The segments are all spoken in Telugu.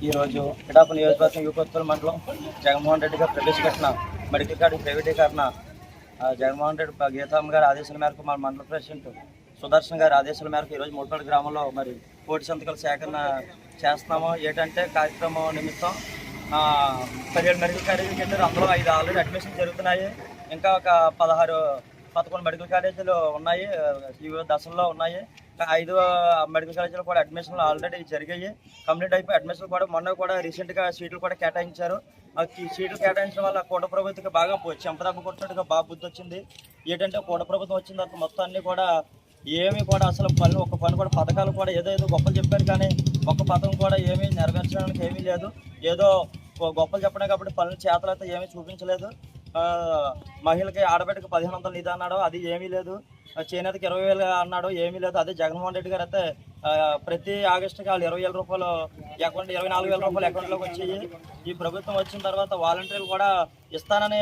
ఈరోజు పిఠాపురం నియోజకవర్గం యూపత్తుల మండలం జగన్మోహన్ రెడ్డి గారు ప్రవేశపెట్టిన మెడికల్ కాలేజ్ ప్రైవేటీకరణ జగన్మోహన్ రెడ్డి గీతమ్మ గారి ఆదేశాల మేరకు మన మండల ప్రెసిడెంట్ సుదర్శన్ గారి ఆదేశాల మేరకు ఈరోజు మూటపల్లి గ్రామంలో మరి కోటి సంతకాల సేకరణ చేస్తున్నాము. ఏంటంటే కార్యక్రమం నిమిత్తం 17 మెడికల్ కాలేజీలు కట్టారు. అందులో 5 ఆల్రెడీ అడ్మిషన్ జరుగుతున్నాయి. ఇంకా ఒక 11 మెడికల్ కాలేజీలు ఉన్నాయి, వివిధ దశల్లో ఉన్నాయి. 5 మెడికల్ కాలేజీలు కూడా అడ్మిషన్లు ఆల్రెడీ జరిగాయి, కంప్లీట్ అయిపోయి అడ్మిషన్లు కూడా మొన్న కూడా రీసెంట్గా సీట్లు కూడా కేటాయించారు. ఈ సీట్లు కేటాయించడం వల్ల కూట ప్రభుత్వకి బాగా చెంపదెబ్బ కొట్టినట్టుగా బాగా బుద్ధి వచ్చింది. ఏంటంటే కూట ప్రభుత్వం వచ్చిన తర్వాత మొత్తం అన్నీ కూడా ఏమీ కూడా అసలు ఒక్క పని కూడా పథకాలు కూడా ఏదో గొప్పలు చెప్పారు, కానీ ఒక్క పథకం కూడా ఏమీ నెరవేర్చడానికి ఏమీ లేదు. ఏదో గొప్పలు చెప్పడం కాబట్టి పనులు చేతలు అయితే ఏమీ చూపించలేదు. మహిళకి ఆడబిడ్డకి 1500 నిధి అన్నాడు, అది ఏమీ లేదు. చేనేతకి 20,000 అన్నాడు, ఏమీ లేదు. అదే జగన్మోహన్ రెడ్డి గారు అయితే ప్రతి ఆగస్టుకి వాళ్ళు 20,000 రూపాయలు అకౌంట్ 24,000 రూపాయలు అకౌంట్లోకి వచ్చాయి. ఈ ప్రభుత్వం వచ్చిన తర్వాత వాలంటీర్లు కూడా ఇస్తానని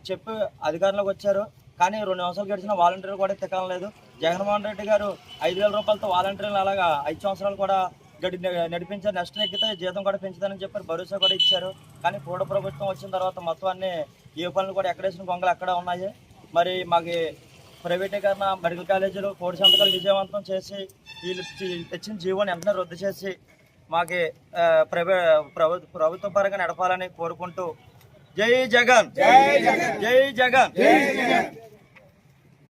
చెప్పి అధికారంలోకి వచ్చారు, కానీ 2 సంవత్సరాలు గడిచిన వాలంటీర్లు కూడా తిక్కడం లేదు. జగన్మోహన్ రెడ్డి గారు 5,000 రూపాయలతో వాలంటీర్లు అలాగా 5 సంవత్సరాలు కూడా నడిపించారు. నెక్స్ట్ ఎక్కితే జీతం కూడా పెంచుతానని చెప్పారు, భరోసా కూడా ఇచ్చారు. కానీ కూడ ప్రభుత్వం వచ్చిన తర్వాత మొత్తం అన్ని ఏ పనులు కూడా ఎక్కడేసిన గొంగలు అక్కడ ఉన్నాయి. మరి మాకు ప్రైవేటీకరణ మెడికల్ కాలేజీలు కోటి సంతకాలు విజయవంతం చేసి వీళ్ళు తెచ్చిన జీవోని వెంటనే రద్దు చేసి మాకు ప్రభుత్వ పరంగా నడపాలని కోరుకుంటూ జై జగన్, జై జగన్, జై జగన్.